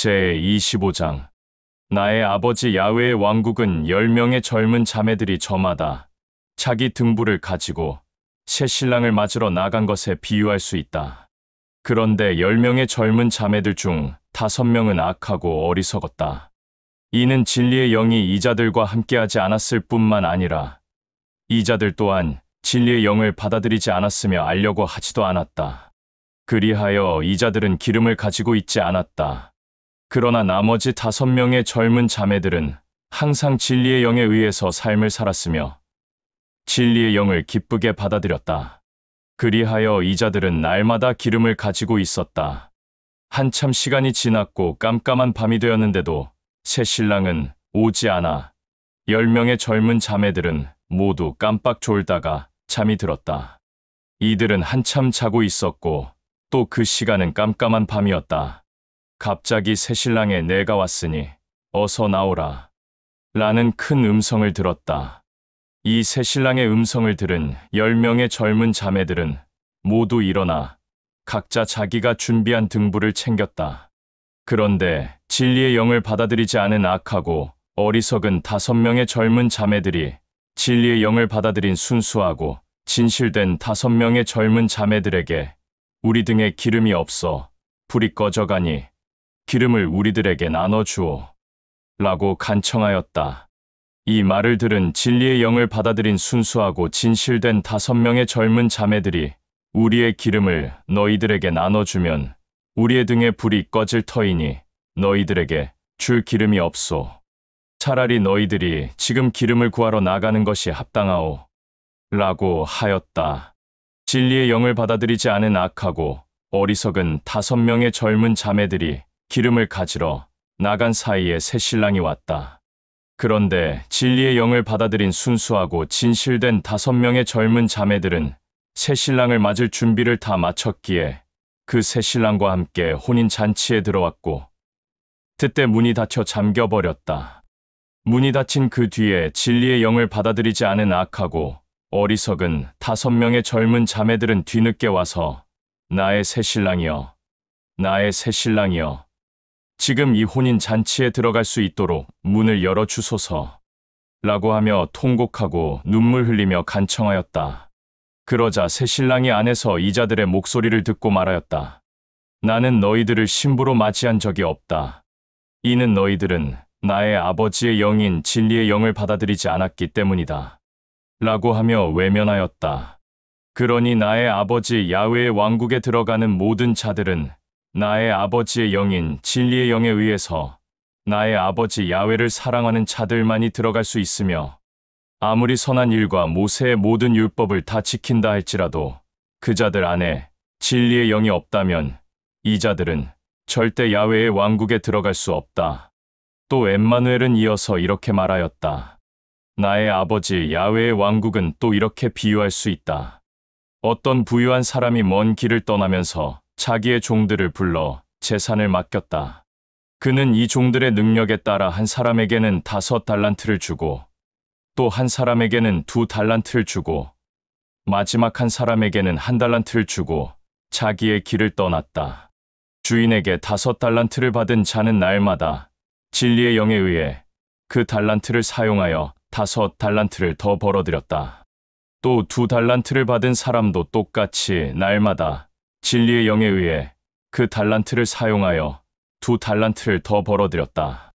제25장 나의 아버지 야훼의 왕국은 10명의 젊은 자매들이 저마다 자기 등불을 가지고 새 신랑을 맞으러 나간 것에 비유할 수 있다. 그런데 10명의 젊은 자매들 중 5명은 악하고 어리석었다. 이는 진리의 영이 이자들과 함께하지 않았을 뿐만 아니라 이자들 또한 진리의 영을 받아들이지 않았으며 알려고 하지도 않았다. 그리하여 이자들은 기름을 가지고 있지 않았다. 그러나 나머지 5명의 젊은 자매들은 항상 진리의 영에 의해서 삶을 살았으며 진리의 영을 기쁘게 받아들였다. 그리하여 이자들은 날마다 기름을 가지고 있었다. 한참 시간이 지났고 깜깜한 밤이 되었는데도 새 신랑은 오지 않아 10명의 젊은 자매들은 모두 깜빡 졸다가 잠이 들었다. 이들은 한참 자고 있었고 또 그 시간은 깜깜한 밤이었다. 갑자기 새 신랑의 내가 왔으니 어서 나오라 라는 큰 음성을 들었다. 이 새 신랑의 음성을 들은 10명의 젊은 자매들은 모두 일어나 각자 자기가 준비한 등불을 챙겼다. 그런데 진리의 영을 받아들이지 않은 악하고 어리석은 5명의 젊은 자매들이 진리의 영을 받아들인 순수하고 진실된 5명의 젊은 자매들에게 우리 등에 기름이 없어 불이 꺼져가니 기름을 우리들에게 나눠주오 라고 간청하였다. 이 말을 들은 진리의 영을 받아들인 순수하고 진실된 5명의 젊은 자매들이 우리의 기름을 너희들에게 나눠주면 우리의 등에 불이 꺼질 터이니 너희들에게 줄 기름이 없소. 차라리 너희들이 지금 기름을 구하러 나가는 것이 합당하오 라고 하였다. 진리의 영을 받아들이지 않은 악하고 어리석은 5명의 젊은 자매들이 기름을 가지러 나간 사이에 새 신랑이 왔다. 그런데 진리의 영을 받아들인 순수하고 진실된 5명의 젊은 자매들은 새 신랑을 맞을 준비를 다 마쳤기에 그 새 신랑과 함께 혼인 잔치에 들어왔고 그때 문이 닫혀 잠겨버렸다. 문이 닫힌 그 뒤에 진리의 영을 받아들이지 않은 악하고 어리석은 5명의 젊은 자매들은 뒤늦게 와서 나의 새 신랑이여, 나의 새 신랑이여, 지금 이 혼인 잔치에 들어갈 수 있도록 문을 열어주소서 라고 하며 통곡하고 눈물 흘리며 간청하였다. 그러자 새 신랑이 안에서 이자들의 목소리를 듣고 말하였다. 나는 너희들을 신부로 맞이한 적이 없다. 이는 너희들은 나의 아버지의 영인 진리의 영을 받아들이지 않았기 때문이다. 라고 하며 외면하였다. 그러니 나의 아버지 야훼의 왕국에 들어가는 모든 자들은 나의 아버지의 영인 진리의 영에 의해서 나의 아버지 야훼를 사랑하는 자들만이 들어갈 수 있으며 아무리 선한 일과 모세의 모든 율법을 다 지킨다 할지라도 그 자들 안에 진리의 영이 없다면 이 자들은 절대 야훼의 왕국에 들어갈 수 없다. 또 엠마누엘은 이어서 이렇게 말하였다. 나의 아버지 야훼의 왕국은 또 이렇게 비유할 수 있다. 어떤 부유한 사람이 먼 길을 떠나면서 자기의 종들을 불러 재산을 맡겼다. 그는 이 종들의 능력에 따라 한 사람에게는 5달란트를 주고 또 한 사람에게는 2달란트를 주고 마지막 한 사람에게는 1달란트를 주고 자기의 길을 떠났다. 주인에게 5달란트를 받은 자는 날마다 진리의 영에 의해 그 달란트를 사용하여 5달란트를 더 벌어들였다. 또 2달란트를 받은 사람도 똑같이 날마다 진리의 영에 의해 그 달란트를 사용하여 2달란트를 더 벌어들였다.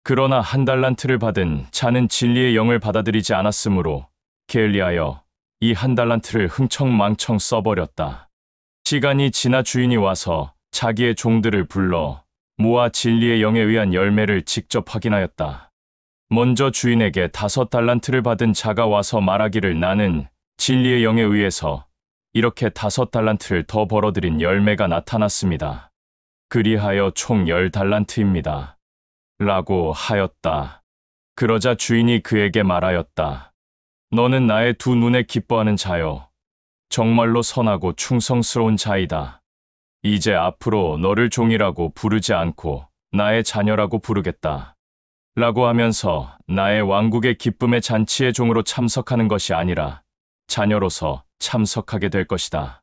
그러나 1달란트를 받은 자는 진리의 영을 받아들이지 않았으므로 게을리하여 이 1달란트를 흥청망청 써버렸다. 시간이 지나 주인이 와서 자기의 종들을 불러 모아 진리의 영에 의한 열매를 직접 확인하였다. 먼저 주인에게 5달란트를 받은 자가 와서 말하기를 나는 진리의 영에 의해서 이렇게 5달란트를 더 벌어들인 열매가 나타났습니다. 그리하여 총 10달란트입니다. 라고 하였다. 그러자 주인이 그에게 말하였다. 너는 나의 두 눈에 기뻐하는 자요. 정말로 선하고 충성스러운 자이다. 이제 앞으로 너를 종이라고 부르지 않고 나의 자녀라고 부르겠다. 라고 하면서 나의 왕국의 기쁨의 잔치의 종으로 참석하는 것이 아니라 자녀로서 참석하게 될 것이다.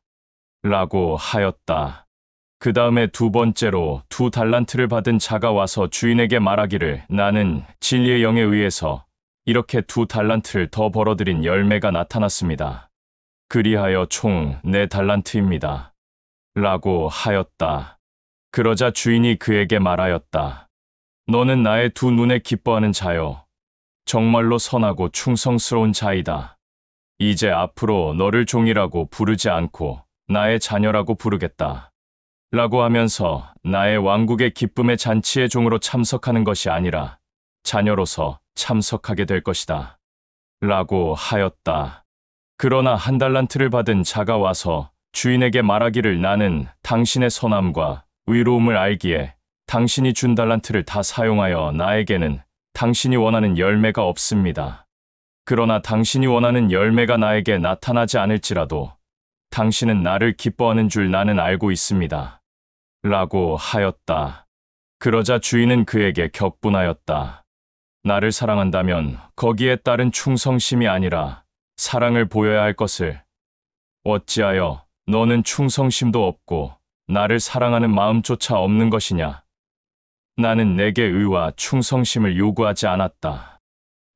라고 하였다. 그 다음에 두 번째로 2달란트를 받은 자가 와서 주인에게 말하기를 나는 진리의 영에 의해서 이렇게 2달란트를 더 벌어들인 열매가 나타났습니다. 그리하여 총 4달란트입니다. 라고 하였다. 그러자 주인이 그에게 말하였다. 너는 나의 두 눈에 기뻐하는 자요. 정말로 선하고 충성스러운 자이다. 이제 앞으로 너를 종이라고 부르지 않고 나의 자녀라고 부르겠다. 라고 하면서 나의 왕국의 기쁨의 잔치의 종으로 참석하는 것이 아니라 자녀로서 참석하게 될 것이다. 라고 하였다. 그러나 1달란트를 받은 자가 와서 주인에게 말하기를 나는 당신의 선함과 의로움을 알기에 당신이 준 달란트를 다 사용하여 나에게는 당신이 원하는 열매가 없습니다. 그러나 당신이 원하는 열매가 나에게 나타나지 않을지라도 당신은 나를 기뻐하는 줄 나는 알고 있습니다. 라고 하였다. 그러자 주인은 그에게 격분하였다. 나를 사랑한다면 거기에 따른 충성심이 아니라 사랑을 보여야 할 것을 어찌하여 너는 충성심도 없고 나를 사랑하는 마음조차 없는 것이냐? 나는 내게 의와 충성심을 요구하지 않았다.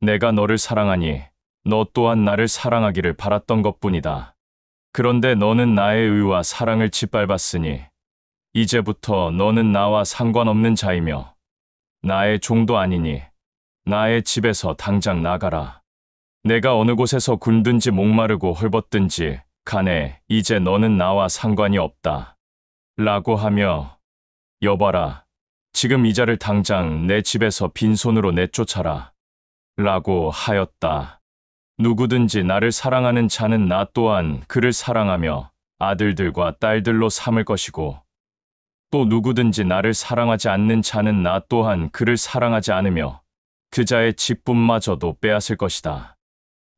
내가 너를 사랑하니 너 또한 나를 사랑하기를 바랐던 것뿐이다. 그런데 너는 나의 의와 사랑을 짓밟았으니 이제부터 너는 나와 상관없는 자이며 나의 종도 아니니 나의 집에서 당장 나가라. 내가 어느 곳에서 굶든지 목마르고 헐벗든지 간에 이제 너는 나와 상관이 없다. 라고 하며 여봐라. 지금 이 자를 당장 내 집에서 빈손으로 내쫓아라. 라고 하였다. 누구든지 나를 사랑하는 자는 나 또한 그를 사랑하며 아들들과 딸들로 삼을 것이고 또 누구든지 나를 사랑하지 않는 자는 나 또한 그를 사랑하지 않으며 그 자의 집뿐마저도 빼앗을 것이다.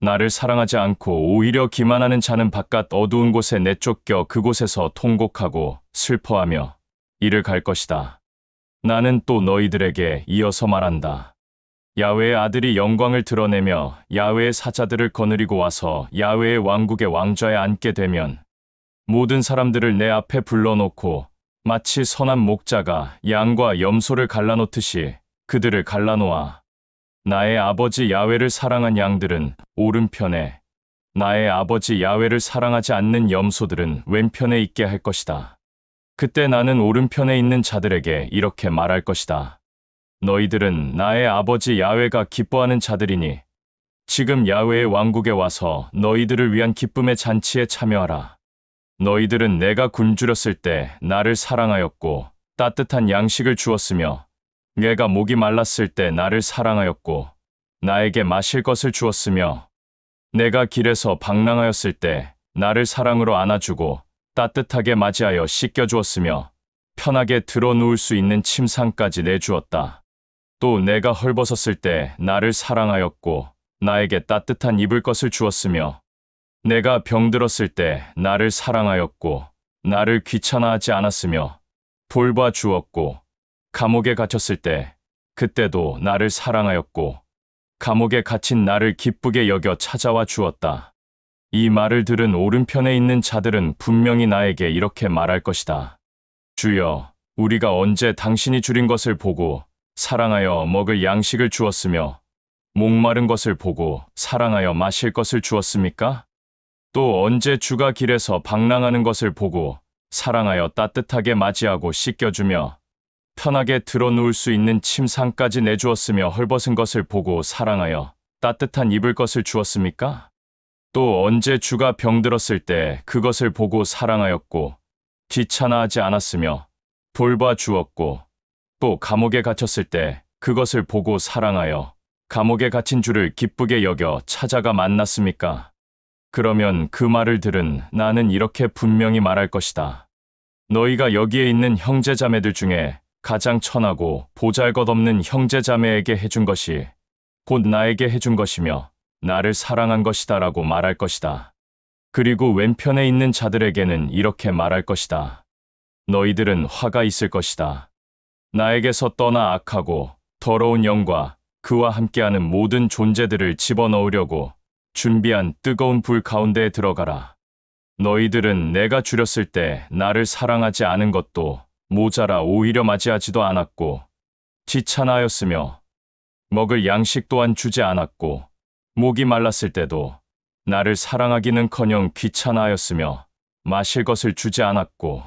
나를 사랑하지 않고 오히려 기만하는 자는 바깥 어두운 곳에 내쫓겨 그곳에서 통곡하고 슬퍼하며 이를 갈 것이다. 나는 또 너희들에게 이어서 말한다. 야훼의 아들이 영광을 드러내며 야훼의 사자들을 거느리고 와서 야훼의 왕국의 왕좌에 앉게 되면 모든 사람들을 내 앞에 불러놓고 마치 선한 목자가 양과 염소를 갈라놓듯이 그들을 갈라놓아 나의 아버지 야훼를 사랑한 양들은 오른편에 나의 아버지 야훼를 사랑하지 않는 염소들은 왼편에 있게 할 것이다. 그때 나는 오른편에 있는 자들에게 이렇게 말할 것이다. 너희들은 나의 아버지 야훼가 기뻐하는 자들이니 지금 야훼의 왕국에 와서 너희들을 위한 기쁨의 잔치에 참여하라. 너희들은 내가 굶주렸을 때 나를 사랑하였고 따뜻한 양식을 주었으며 내가 목이 말랐을 때 나를 사랑하였고 나에게 마실 것을 주었으며 내가 길에서 방랑하였을 때 나를 사랑으로 안아주고 따뜻하게 맞이하여 씻겨주었으며 편하게 들어 누울 수 있는 침상까지 내주었다. 또 내가 헐벗었을 때 나를 사랑하였고 나에게 따뜻한 입을 것을 주었으며 내가 병들었을 때 나를 사랑하였고 나를 귀찮아하지 않았으며 돌봐 주었고 감옥에 갇혔을 때 그때도 나를 사랑하였고 감옥에 갇힌 나를 기쁘게 여겨 찾아와 주었다. 이 말을 들은 오른편에 있는 자들은 분명히 나에게 이렇게 말할 것이다. 주여, 우리가 언제 당신이 줄인 것을 보고 사랑하여 먹을 양식을 주었으며 목마른 것을 보고 사랑하여 마실 것을 주었습니까? 또 언제 주가 길에서 방랑하는 것을 보고 사랑하여 따뜻하게 맞이하고 씻겨주며 편하게 들어 누울 수 있는 침상까지 내주었으며 헐벗은 것을 보고 사랑하여 따뜻한 입을 것을 주었습니까? 또 언제 주가 병들었을 때 그것을 보고 사랑하였고 귀찮아하지 않았으며 돌봐 주었고 또 감옥에 갇혔을 때 그것을 보고 사랑하여 감옥에 갇힌 주를 기쁘게 여겨 찾아가 만났습니까? 그러면 그 말을 들은 나는 이렇게 분명히 말할 것이다. 너희가 여기에 있는 형제자매들 중에 가장 천하고 보잘것없는 형제자매에게 해준 것이 곧 나에게 해준 것이며 나를 사랑한 것이다 라고 말할 것이다. 그리고 왼편에 있는 자들에게는 이렇게 말할 것이다. 너희들은 화가 있을 것이다. 나에게서 떠나 악하고 더러운 영과 그와 함께하는 모든 존재들을 집어넣으려고 준비한 뜨거운 불 가운데에 들어가라. 너희들은 내가 줄였을 때 나를 사랑하지 않은 것도 모자라 오히려 맞이하지도 않았고, 지천하였으며 먹을 양식 또한 주지 않았고, 목이 말랐을 때도 나를 사랑하기는커녕 귀찮아하였으며 마실 것을 주지 않았고,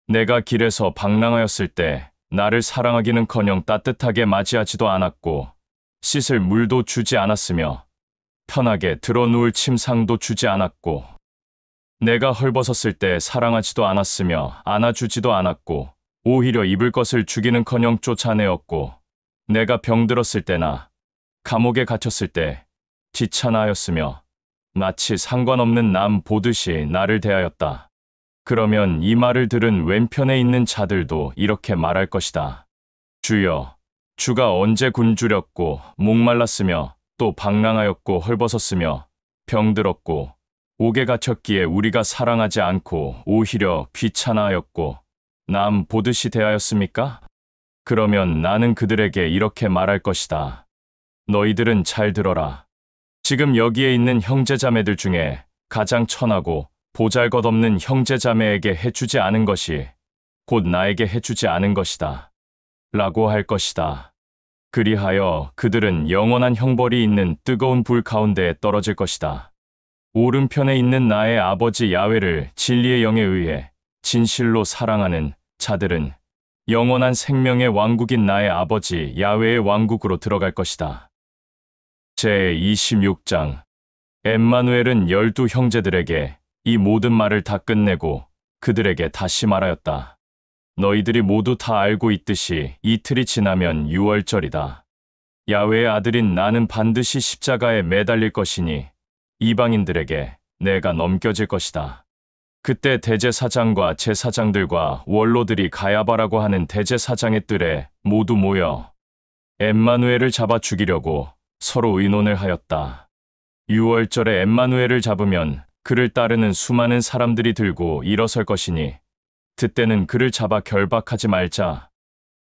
내가 길에서 방랑하였을 때 나를 사랑하기는커녕 따뜻하게 맞이하지도 않았고, 씻을 물도 주지 않았으며 편하게 드러누울 침상도 주지 않았고, 내가 헐벗었을 때 사랑하지도 않았으며 안아주지도 않았고, 오히려 입을 것을 주기는커녕 쫓아내었고, 내가 병들었을 때나 감옥에 갇혔을 때 귀찮아하였으며 마치 상관없는 남 보듯이 나를 대하였다. 그러면 이 말을 들은 왼편에 있는 자들도 이렇게 말할 것이다. 주여, 주가 언제 굶주렸고 목말랐으며 또 방랑하였고 헐벗었으며 병들었고 옥에 갇혔기에 우리가 사랑하지 않고 오히려 귀찮아하였고 남 보듯이 대하였습니까? 그러면 나는 그들에게 이렇게 말할 것이다. 너희들은 잘 들어라. 지금 여기에 있는 형제자매들 중에 가장 천하고 보잘것없는 형제자매에게 해주지 않은 것이 곧 나에게 해주지 않은 것이다. 라고 할 것이다. 그리하여 그들은 영원한 형벌이 있는 뜨거운 불 가운데에 떨어질 것이다. 오른편에 있는 나의 아버지 야훼를 진리의 영에 의해 진실로 사랑하는 자들은 영원한 생명의 왕국인 나의 아버지 야훼의 왕국으로 들어갈 것이다. 제26장. 엠마누엘은 12 형제들에게 이 모든 말을 다 끝내고 그들에게 다시 말하였다. 너희들이 모두 다 알고 있듯이 이틀이 지나면 유월절이다. 야훼의 아들인 나는 반드시 십자가에 매달릴 것이니 이방인들에게 내가 넘겨질 것이다. 그때 대제사장과 제사장들과 원로들이 가야바라고 하는 대제사장의 뜰에 모두 모여 엠마누엘을 잡아 죽이려고 서로 의논을 하였다. 유월절에 엠마누엘을 잡으면 그를 따르는 수많은 사람들이 들고 일어설 것이니 그때는 그를 잡아 결박하지 말자.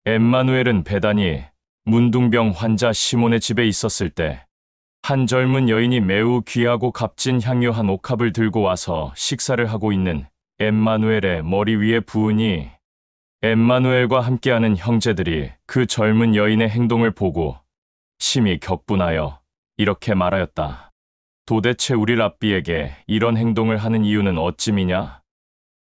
엠마누엘은 베다니 문둥병 환자 시몬의 집에 있었을 때 한 젊은 여인이 매우 귀하고 값진 향유 한 옥합을 들고 와서 식사를 하고 있는 엠마누엘의 머리 위에 부으니 엠마누엘과 함께하는 형제들이 그 젊은 여인의 행동을 보고 심히 격분하여 이렇게 말하였다. 도대체 우리 랍비에게 이런 행동을 하는 이유는 어찌미냐?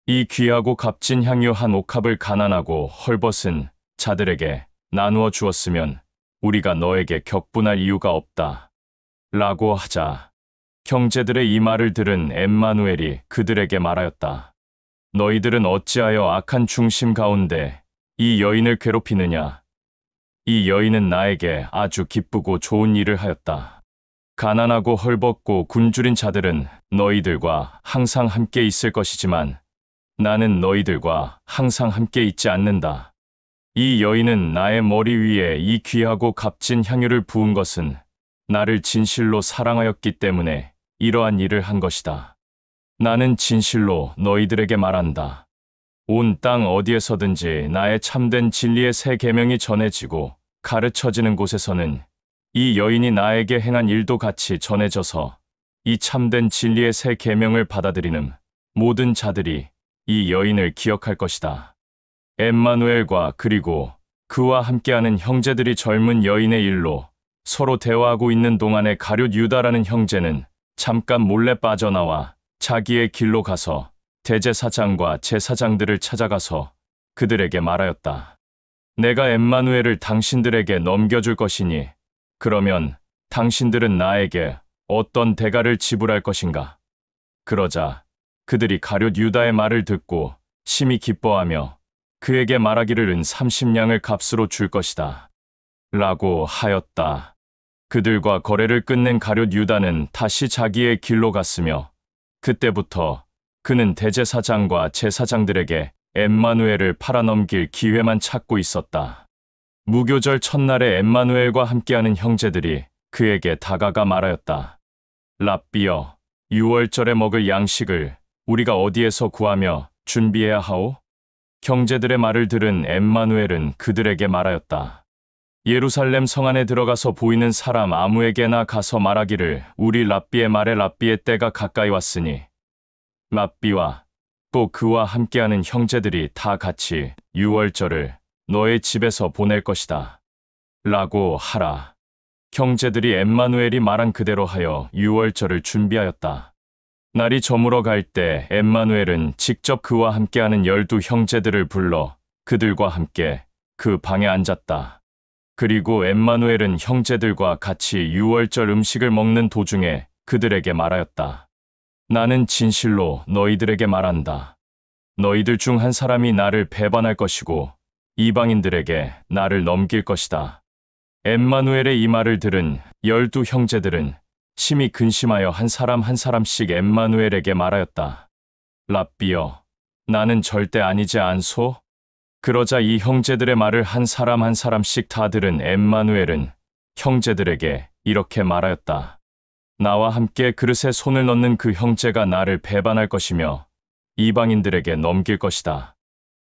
이 귀하고 값진 향유 한 옥합을 가난하고 헐벗은 자들에게 나누어 주었으면 우리가 너에게 격분할 이유가 없다. 라고 하자 형제들의 이 말을 들은 엠마누엘이 그들에게 말하였다. 너희들은 어찌하여 악한 중심 가운데 이 여인을 괴롭히느냐? 이 여인은 나에게 아주 기쁘고 좋은 일을 하였다. 가난하고 헐벗고 굶주린 자들은 너희들과 항상 함께 있을 것이지만 나는 너희들과 항상 함께 있지 않는다. 이 여인은 나의 머리 위에 이 귀하고 값진 향유를 부은 것은 나를 진실로 사랑하였기 때문에 이러한 일을 한 것이다. 나는 진실로 너희들에게 말한다. 온 땅 어디에서든지 나의 참된 진리의 새 계명이 전해지고 가르쳐지는 곳에서는 이 여인이 나에게 행한 일도 같이 전해져서 이 참된 진리의 새 계명을 받아들이는 모든 자들이 이 여인을 기억할 것이다. 엠마누엘과 그리고 그와 함께하는 형제들이 젊은 여인의 일로 서로 대화하고 있는 동안에 가룟 유다라는 형제는 잠깐 몰래 빠져나와 자기의 길로 가서 대제사장과 제사장들을 찾아가서 그들에게 말하였다. 내가 엠마누엘을 당신들에게 넘겨줄 것이니 그러면 당신들은 나에게 어떤 대가를 지불할 것인가? 그러자 그들이 가룟 유다의 말을 듣고 심히 기뻐하며 그에게 말하기를 은 30냥을 값으로 줄 것이다. 라고 하였다. 그들과 거래를 끝낸 가룟 유다는 다시 자기의 길로 갔으며 그때부터 그는 대제사장과 제사장들에게 엠마누엘을 팔아넘길 기회만 찾고 있었다. 무교절 첫날에 엠마누엘과 함께하는 형제들이 그에게 다가가 말하였다. 랍비여, 유월절에 먹을 양식을 우리가 어디에서 구하며 준비해야 하오? 형제들의 말을 들은 엠마누엘은 그들에게 말하였다. 예루살렘 성 안에 들어가서 보이는 사람 아무에게나 가서 말하기를 우리 랍비의 말에 랍비의 때가 가까이 왔으니 랍비와 또 그와 함께하는 형제들이 다 같이 유월절을 너의 집에서 보낼 것이다. 라고 하라. 형제들이 엠마누엘이 말한 그대로 하여 유월절을 준비하였다. 날이 저물어 갈 때 엠마누엘은 직접 그와 함께하는 12 형제들을 불러 그들과 함께 그 방에 앉았다. 그리고 엠마누엘은 형제들과 같이 유월절 음식을 먹는 도중에 그들에게 말하였다. 나는 진실로 너희들에게 말한다. 너희들 중 한 사람이 나를 배반할 것이고 이방인들에게 나를 넘길 것이다. 엠마누엘의 이 말을 들은 12 형제들은 심히 근심하여 한 사람 한 사람씩 엠마누엘에게 말하였다. 랍비여, 나는 절대 아니지 않소? 그러자 이 형제들의 말을 한 사람 한 사람씩 다 들은 엠마누엘은 형제들에게 이렇게 말하였다. 나와 함께 그릇에 손을 넣는 그 형제가 나를 배반할 것이며 이방인들에게 넘길 것이다.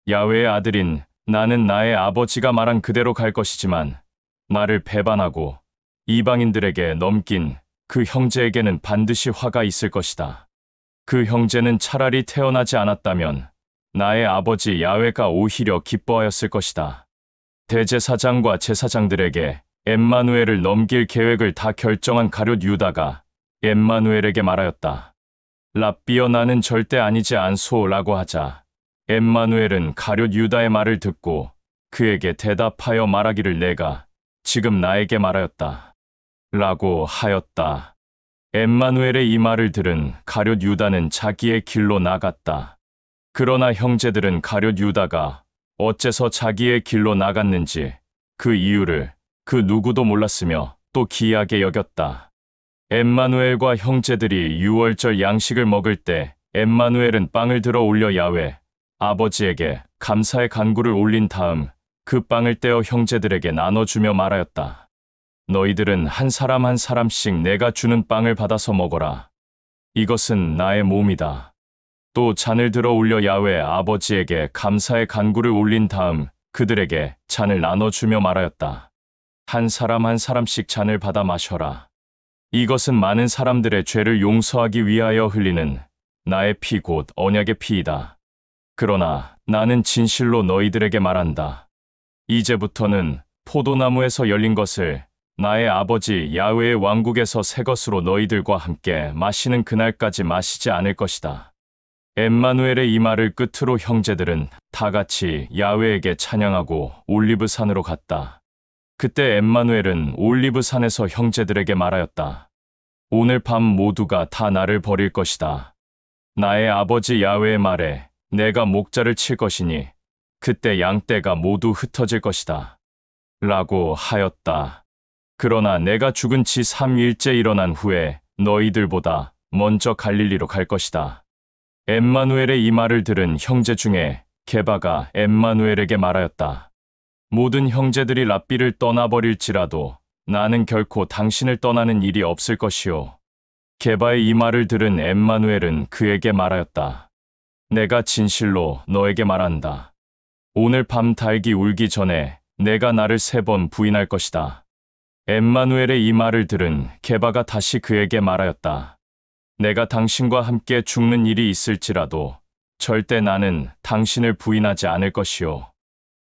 야훼의 아들인 나는 나의 아버지가 말한 그대로 갈 것이지만 나를 배반하고 이방인들에게 넘긴 그 형제에게는 반드시 화가 있을 것이다. 그 형제는 차라리 태어나지 않았다면 나의 아버지 야훼가 오히려 기뻐하였을 것이다. 대제사장과 제사장들에게 엠마누엘을 넘길 계획을 다 결정한 가룟 유다가 엠마누엘에게 말하였다. 랍비여, 나는 절대 아니지 않소 라고 하자 엠마누엘은 가룟 유다의 말을 듣고 그에게 대답하여 말하기를 내가 지금 나에게 말하였다. 라고 하였다. 엠마누엘의 이 말을 들은 가룟 유다는 자기의 길로 나갔다. 그러나 형제들은 가룟 유다가 어째서 자기의 길로 나갔는지 그 이유를 그 누구도 몰랐으며 또 기이하게 여겼다. 엠마누엘과 형제들이 유월절 양식을 먹을 때 엠마누엘은 빵을 들어 올려 야훼 아버지에게 감사의 간구를 올린 다음 그 빵을 떼어 형제들에게 나눠주며 말하였다. 너희들은 한 사람 한 사람씩 내가 주는 빵을 받아서 먹어라. 이것은 나의 몸이다. 또 잔을 들어 올려 야훼 아버지에게 감사의 간구를 올린 다음 그들에게 잔을 나눠주며 말하였다. 한 사람 한 사람씩 잔을 받아 마셔라. 이것은 많은 사람들의 죄를 용서하기 위하여 흘리는 나의 피 곧 언약의 피이다. 그러나 나는 진실로 너희들에게 말한다. 이제부터는 포도나무에서 열린 것을 나의 아버지 야훼의 왕국에서 새 것으로 너희들과 함께 마시는 그날까지 마시지 않을 것이다. 엠마누엘의 이 말을 끝으로 형제들은 다 같이 야훼에게 찬양하고 올리브산으로 갔다. 그때 엠마누엘은 올리브산에서 형제들에게 말하였다. 오늘 밤 모두가 다 나를 버릴 것이다. 나의 아버지 야훼의 말에 내가 목자를 칠 것이니 그때 양떼가 모두 흩어질 것이다. 라고 하였다. 그러나 내가 죽은 지 3일째 일어난 후에 너희들보다 먼저 갈릴리로 갈 것이다. 엠마누엘의 이 말을 들은 형제 중에 게바가 엠마누엘에게 말하였다. 모든 형제들이 랍비를 떠나버릴지라도 나는 결코 당신을 떠나는 일이 없을 것이오. 게바의 이 말을 들은 엠마누엘은 그에게 말하였다. 내가 진실로 너에게 말한다. 오늘 밤 닭이 울기 전에 내가 나를 3번 부인할 것이다. 엠마누엘의 이 말을 들은 게바가 다시 그에게 말하였다. 내가 당신과 함께 죽는 일이 있을지라도 절대 나는 당신을 부인하지 않을 것이오.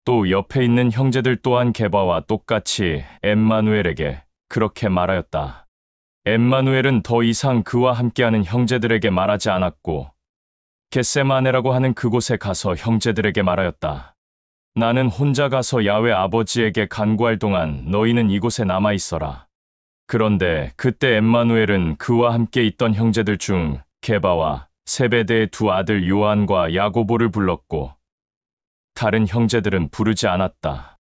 또 옆에 있는 형제들 또한 게바와 똑같이 엠마누엘에게 그렇게 말하였다. 엠마누엘은 더 이상 그와 함께하는 형제들에게 말하지 않았고 겟세마네라고 하는 그곳에 가서 형제들에게 말하였다. 나는 혼자 가서 야훼 아버지에게 간구할 동안 너희는 이곳에 남아 있어라. 그런데 그때 엠마누엘은 그와 함께 있던 형제들 중 게바와 세베대의 2 아들 요한과 야고보를 불렀고 다른 형제들은 부르지 않았다.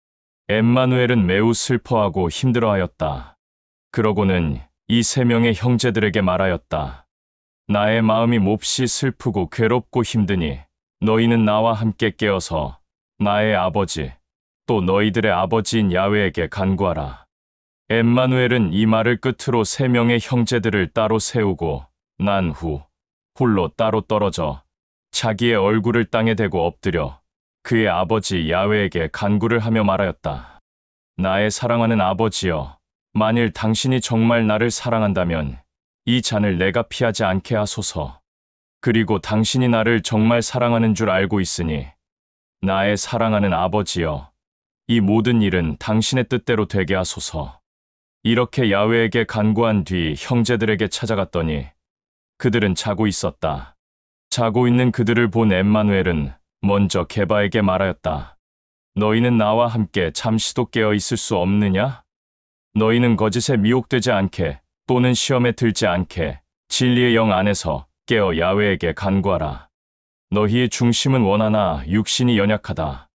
엠마누엘은 매우 슬퍼하고 힘들어하였다. 그러고는 이 3명의 형제들에게 말하였다. 나의 마음이 몹시 슬프고 괴롭고 힘드니 너희는 나와 함께 깨어서 나의 아버지 또 너희들의 아버지인 야훼에게 간구하라. 엠마누엘은 이 말을 끝으로 3명의 형제들을 따로 세우고 난 후 홀로 따로 떨어져 자기의 얼굴을 땅에 대고 엎드려 그의 아버지 야훼에게 간구를 하며 말하였다. 나의 사랑하는 아버지여, 만일 당신이 정말 나를 사랑한다면 이 잔을 내가 피하지 않게 하소서. 그리고 당신이 나를 정말 사랑하는 줄 알고 있으니 나의 사랑하는 아버지여, 이 모든 일은 당신의 뜻대로 되게 하소서. 이렇게 야훼에게 간구한 뒤 형제들에게 찾아갔더니 그들은 자고 있었다. 자고 있는 그들을 본 엠마누엘은 먼저 게바에게 말하였다. 너희는 나와 함께 잠시도 깨어 있을 수 없느냐? 너희는 거짓에 미혹되지 않게 또는 시험에 들지 않게 진리의 영 안에서 깨어 야훼에게 간구하라. 너희의 중심은 원하나 육신이 연약하다.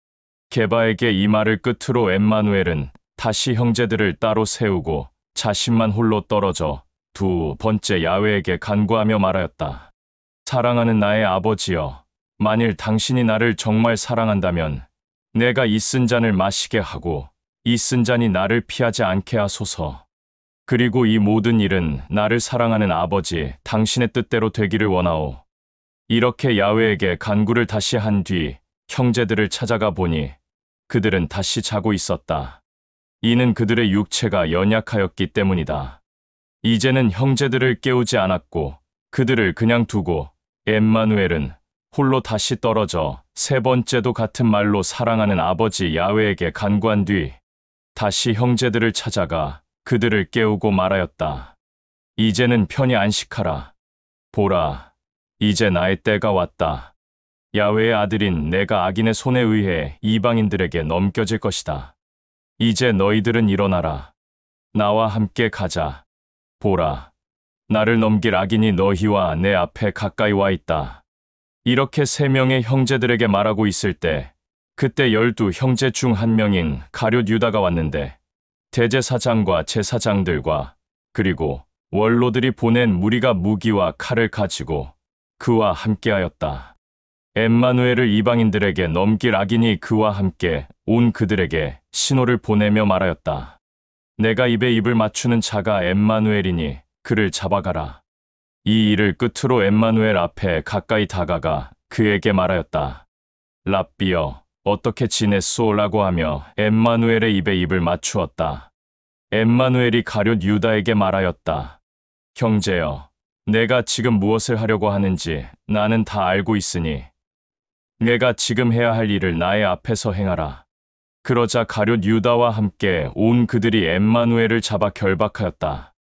게바에게 이 말을 끝으로 엠마누엘은 다시 형제들을 따로 세우고 자신만 홀로 떨어져 두 번째 야훼에게 간구하며 말하였다. 사랑하는 나의 아버지여, 만일 당신이 나를 정말 사랑한다면 내가 이 쓴 잔을 마시게 하고 이 쓴 잔이 나를 피하지 않게 하소서. 그리고 이 모든 일은 나를 사랑하는 아버지 당신의 뜻대로 되기를 원하오. 이렇게 야훼에게 간구를 다시 한 뒤 형제들을 찾아가 보니 그들은 다시 자고 있었다. 이는 그들의 육체가 연약하였기 때문이다. 이제는 형제들을 깨우지 않았고 그들을 그냥 두고 엠마누엘은 홀로 다시 떨어져 세 번째도 같은 말로 사랑하는 아버지 야훼에게 간구한 뒤 다시 형제들을 찾아가 그들을 깨우고 말하였다. 이제는 편히 안식하라. 보라, 이제 나의 때가 왔다. 야훼의 아들인 내가 악인의 손에 의해 이방인들에게 넘겨질 것이다. 이제 너희들은 일어나라. 나와 함께 가자. 보라, 나를 넘길 악인이 너희와 내 앞에 가까이 와 있다. 이렇게 세 명의 형제들에게 말하고 있을 때 그때 12 형제 중 한 명인 가룟 유다가 왔는데 대제사장과 제사장들과 그리고 원로들이 보낸 무리가 무기와 칼을 가지고 그와 함께하였다. 엠마누엘을 이방인들에게 넘길 악인이 그와 함께 온 그들에게 신호를 보내며 말하였다. 내가 입에 입을 맞추는 자가 엠마누엘이니 그를 잡아가라. 이 일을 끝으로 엠마누엘 앞에 가까이 다가가 그에게 말하였다. 랍비여, 어떻게 지냈소? 라고 하며 엠마누엘의 입에 입을 맞추었다. 엠마누엘이 가룟 유다에게 말하였다. 형제여, 내가 지금 무엇을 하려고 하는지 나는 다 알고 있으니 내가 지금 해야 할 일을 나의 앞에서 행하라. 그러자 가룟 유다와 함께 온 그들이 엠마누엘을 잡아 결박하였다.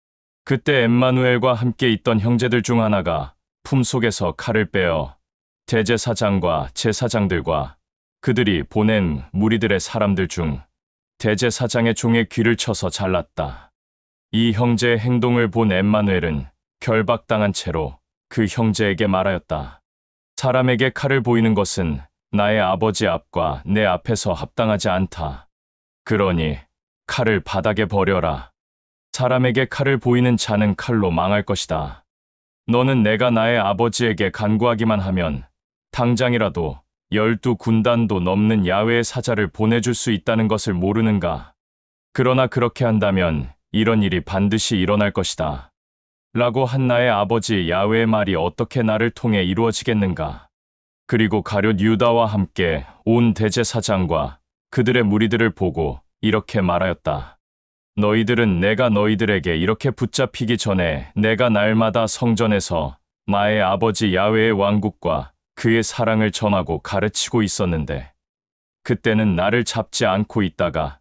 그때 엠마누엘과 함께 있던 형제들 중 하나가 품속에서 칼을 빼어 대제사장과 제사장들과 그들이 보낸 무리들의 사람들 중 대제사장의 종의 귀를 쳐서 잘랐다. 이 형제의 행동을 본 엠마누엘은 결박당한 채로 그 형제에게 말하였다. 사람에게 칼을 보이는 것은 나의 아버지 앞과 내 앞에서 합당하지 않다. 그러니 칼을 바닥에 버려라. 사람에게 칼을 보이는 자는 칼로 망할 것이다. 너는 내가 나의 아버지에게 간구하기만 하면 당장이라도 12 군단도 넘는 야훼의 사자를 보내줄 수 있다는 것을 모르는가? 그러나 그렇게 한다면 이런 일이 반드시 일어날 것이다. 라고 한 나의 아버지 야훼의 말이 어떻게 나를 통해 이루어지겠는가? 그리고 가룟 유다와 함께 온 대제사장과 그들의 무리들을 보고 이렇게 말하였다. 너희들은 내가 너희들에게 이렇게 붙잡히기 전에 내가 날마다 성전에서 나의 아버지 야훼의 왕국과 그의 사랑을 전하고 가르치고 있었는데 그때는 나를 잡지 않고 있다가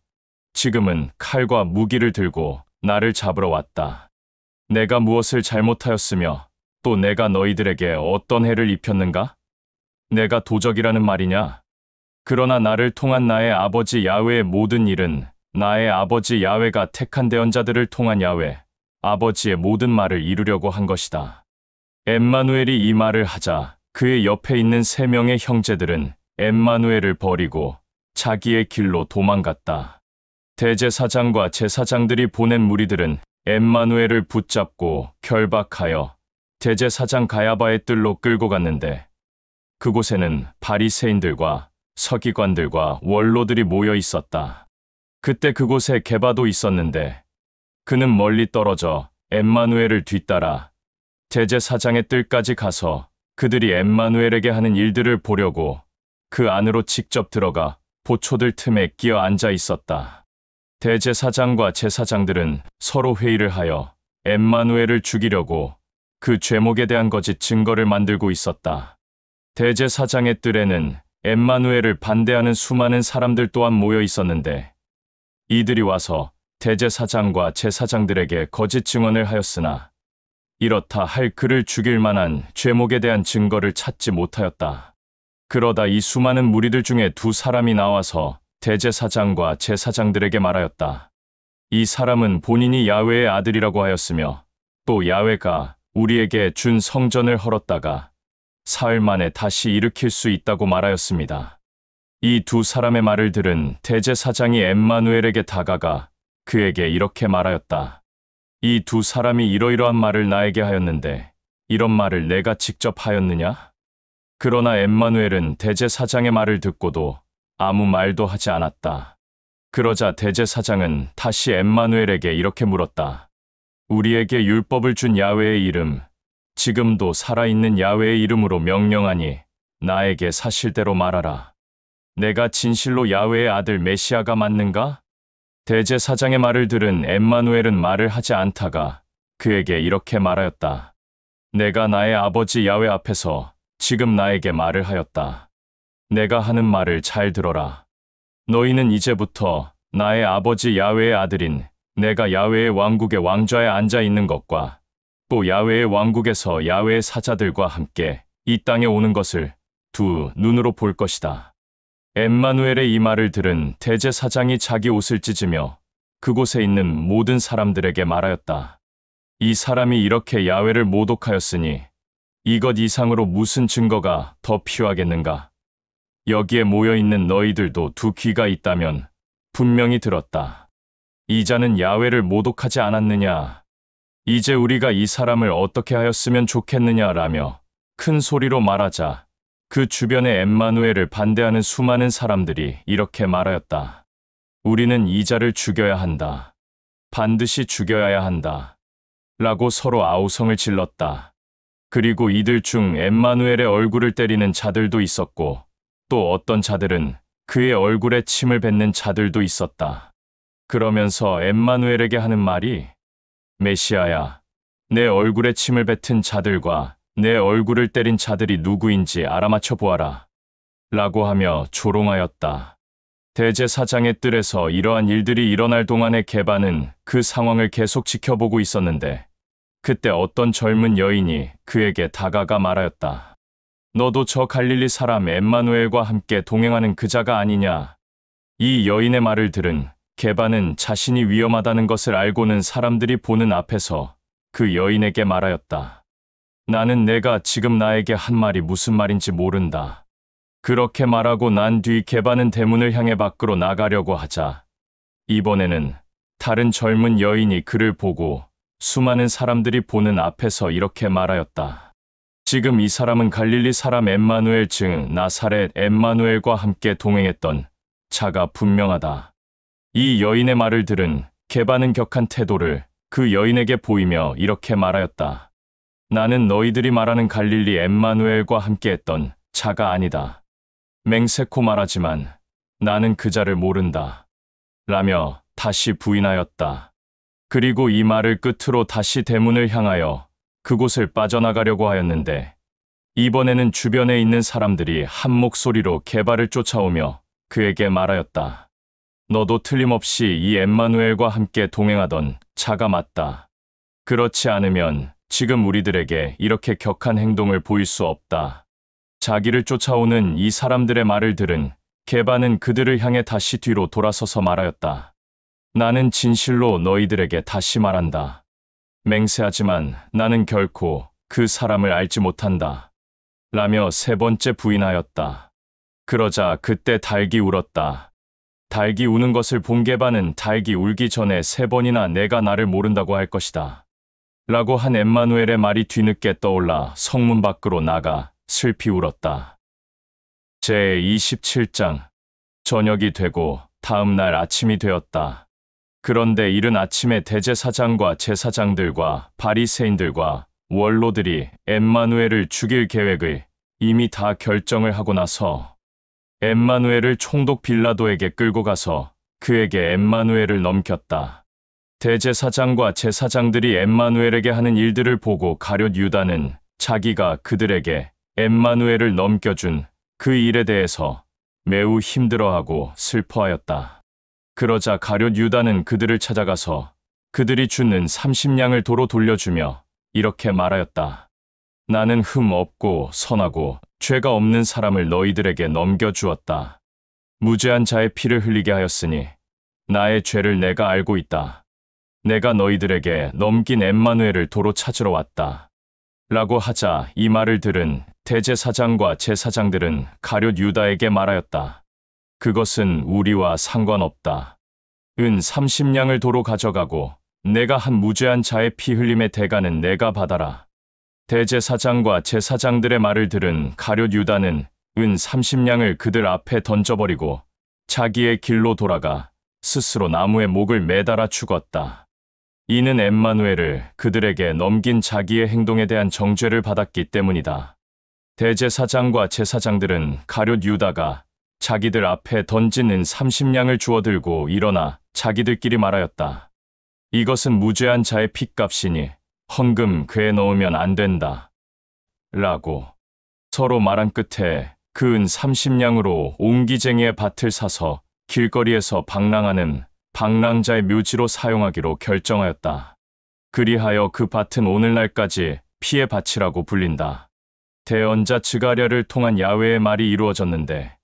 지금은 칼과 무기를 들고 나를 잡으러 왔다. 내가 무엇을 잘못하였으며 또 내가 너희들에게 어떤 해를 입혔는가? 내가 도적이라는 말이냐? 그러나 나를 통한 나의 아버지 야훼의 모든 일은 나의 아버지 야훼가 택한 대언자들을 통한 야훼, 아버지의 모든 말을 이루려고 한 것이다. 엠마누엘이 이 말을 하자 그의 옆에 있는 3명의 형제들은 엠마누엘을 버리고 자기의 길로 도망갔다. 대제사장과 제사장들이 보낸 무리들은 엠마누엘을 붙잡고 결박하여 대제사장 가야바의 뜰로 끌고 갔는데 그곳에는 바리새인들과 서기관들과 원로들이 모여 있었다. 그때 그곳에 게바도 있었는데 그는 멀리 떨어져 엠마누엘을 뒤따라 대제사장의 뜰까지 가서 그들이 엠마누엘에게 하는 일들을 보려고 그 안으로 직접 들어가 보초들 틈에 끼어 앉아 있었다. 대제사장과 제사장들은 서로 회의를 하여 엠마누엘을 죽이려고 그 죄목에 대한 거짓 증거를 만들고 있었다. 대제사장의 뜰에는 엠마누엘을 반대하는 수많은 사람들 또한 모여 있었는데 이들이 와서 대제사장과 제사장들에게 거짓 증언을 하였으나 이렇다 할 그를 죽일 만한 죄목에 대한 증거를 찾지 못하였다. 그러다 이 수많은 무리들 중에 두 사람이 나와서 대제사장과 제사장들에게 말하였다. 이 사람은 본인이 야훼의 아들이라고 하였으며 또 야훼가 우리에게 준 성전을 헐었다가 사흘 만에 다시 일으킬 수 있다고 말하였습니다. 이 두 사람의 말을 들은 대제사장이 엠마누엘에게 다가가 그에게 이렇게 말하였다. 이 두 사람이 이러이러한 말을 나에게 하였는데 이런 말을 내가 직접 하였느냐? 그러나 엠마누엘은 대제사장의 말을 듣고도 아무 말도 하지 않았다. 그러자 대제사장은 다시 엠마누엘에게 이렇게 물었다. 우리에게 율법을 준 야훼의 이름, 지금도 살아있는 야훼의 이름으로 명령하니 나에게 사실대로 말하라. 내가 진실로 야훼의 아들 메시아가 맞는가? 대제사장의 말을 들은 엠마누엘은 말을 하지 않다가 그에게 이렇게 말하였다. 내가 나의 아버지 야훼 앞에서 지금 나에게 말을 하였다. 내가 하는 말을 잘 들어라. 너희는 이제부터 나의 아버지 야훼의 아들인 내가 야훼의 왕국의 왕좌에 앉아 있는 것과 또 야훼의 왕국에서 야훼의 사자들과 함께 이 땅에 오는 것을 두 눈으로 볼 것이다. 엠마누엘의 이 말을 들은 대제사장이 자기 옷을 찢으며 그곳에 있는 모든 사람들에게 말하였다. 이 사람이 이렇게 야훼를 모독하였으니 이것 이상으로 무슨 증거가 더 필요하겠는가? 여기에 모여있는 너희들도 두 귀가 있다면 분명히 들었다. 이 자는 야훼를 모독하지 않았느냐? 이제 우리가 이 사람을 어떻게 하였으면 좋겠느냐라며 큰 소리로 말하자 그 주변에 엠마누엘을 반대하는 수많은 사람들이 이렇게 말하였다. 우리는 이 자를 죽여야 한다. 반드시 죽여야 한다. 라고 서로 아우성을 질렀다. 그리고 이들 중 엠마누엘의 얼굴을 때리는 자들도 있었고 또 어떤 자들은 그의 얼굴에 침을 뱉는 자들도 있었다. 그러면서 엠마누엘에게 하는 말이 메시아야, 내 얼굴에 침을 뱉은 자들과 내 얼굴을 때린 자들이 누구인지 알아맞혀 보아라. 라고 하며 조롱하였다. 대제사장의 뜰에서 이러한 일들이 일어날 동안에 게바는 그 상황을 계속 지켜보고 있었는데 그때 어떤 젊은 여인이 그에게 다가가 말하였다. 너도 저 갈릴리 사람 엠마누엘과 함께 동행하는 그 자가 아니냐? 이 여인의 말을 들은 게바는 자신이 위험하다는 것을 알고는 사람들이 보는 앞에서 그 여인에게 말하였다. 나는 내가 지금 나에게 한 말이 무슨 말인지 모른다. 그렇게 말하고 난 뒤 게바는 대문을 향해 밖으로 나가려고 하자 이번에는 다른 젊은 여인이 그를 보고 수많은 사람들이 보는 앞에서 이렇게 말하였다. 지금 이 사람은 갈릴리 사람 엠마누엘 즉 나사렛 엠마누엘과 함께 동행했던 자가 분명하다. 이 여인의 말을 들은 게바는 격한 태도를 그 여인에게 보이며 이렇게 말하였다. 나는 너희들이 말하는 갈릴리 엠마누엘과 함께했던 자가 아니다. 맹세코 말하지만 나는 그 자를 모른다. 라며 다시 부인하였다. 그리고 이 말을 끝으로 다시 대문을 향하여 그곳을 빠져나가려고 하였는데 이번에는 주변에 있는 사람들이 한 목소리로 게바를 쫓아오며 그에게 말하였다. 너도 틀림없이 이 엠마누엘과 함께 동행하던 자가 맞다. 그렇지 않으면 지금 우리들에게 이렇게 격한 행동을 보일 수 없다. 자기를 쫓아오는 이 사람들의 말을 들은 게바는 그들을 향해 다시 뒤로 돌아서서 말하였다. 나는 진실로 너희들에게 다시 말한다. 맹세하지만 나는 결코 그 사람을 알지 못한다. 라며 세 번째 부인하였다. 그러자 그때 닭이 울었다. 닭이 우는 것을 본 게바는 닭이 울기 전에 세 번이나 내가 나를 모른다고 할 것이다. 라고 한 엠마누엘의 말이 뒤늦게 떠올라 성문 밖으로 나가 슬피 울었다. 제27장 저녁이 되고 다음 날 아침이 되었다. 그런데 이른 아침에 대제사장과 제사장들과 바리새인들과 원로들이 엠마누엘을 죽일 계획을 이미 다 결정을 하고 나서 엠마누엘을 총독 빌라도에게 끌고 가서 그에게 엠마누엘을 넘겼다. 대제사장과 제사장들이 엠마누엘에게 하는 일들을 보고 가룟 유다는 자기가 그들에게 엠마누엘을 넘겨준 그 일에 대해서 매우 힘들어하고 슬퍼하였다. 그러자 가룟 유다는 그들을 찾아가서 그들이 주는 30냥을 도로 돌려주며 이렇게 말하였다. 나는 흠 없고 선하고 죄가 없는 사람을 너희들에게 넘겨주었다. 무죄한 자의 피를 흘리게 하였으니 나의 죄를 내가 알고 있다. 내가 너희들에게 넘긴 엠마누엘을 도로 찾으러 왔다. 라고 하자 이 말을 들은 대제사장과 제사장들은 가룟 유다에게 말하였다. 그것은 우리와 상관없다. 은 30냥을 도로 가져가고 내가 한 무죄한 자의 피 흘림의 대가는 내가 받아라. 대제사장과 제사장들의 말을 들은 가룟 유다는 은 30냥을 그들 앞에 던져버리고 자기의 길로 돌아가 스스로 나무에 목을 매달아 죽었다. 이는 엠마누엘을 그들에게 넘긴 자기의 행동에 대한 정죄를 받았기 때문이다. 대제사장과 제사장들은 가룟 유다가 자기들 앞에 던진 은 30냥을 주워들고 일어나 자기들끼리 말하였다. 이것은 무죄한 자의 핏값이니 헌금 궤에 넣으면 안 된다. 라고 서로 말한 끝에 그 은 30냥으로 옹기쟁이의 밭을 사서 길거리에서 방랑하는 방랑자의 묘지로 사용하기로 결정하였다. 그리하여 그 밭은 오늘날까지 피의 밭이라고 불린다. 대언자 즈가랴를 통한 야훼의 말이 이루어졌는데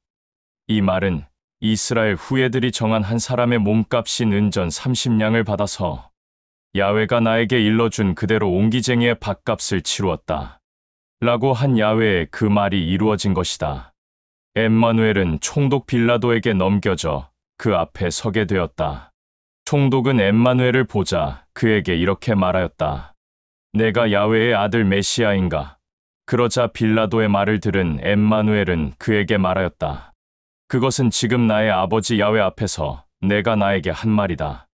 이 말은 이스라엘 후예들이 정한 한 사람의 몸값인 은전 30냥을 받아서 야훼가 나에게 일러준 그대로 옹기쟁이의 밭값을 치루었다. 라고 한 야훼의 그 말이 이루어진 것이다. 엠마누엘은 총독 빌라도에게 넘겨져 그 앞에 서게 되었다. 총독은 엠마누엘을 보자 그에게 이렇게 말하였다. 내가 야훼의 아들 메시아인가? 그러자 빌라도의 말을 들은 엠마누엘은 그에게 말하였다. 그것은 지금 나의 아버지 야훼 앞에서 내가 나에게 한 말이다.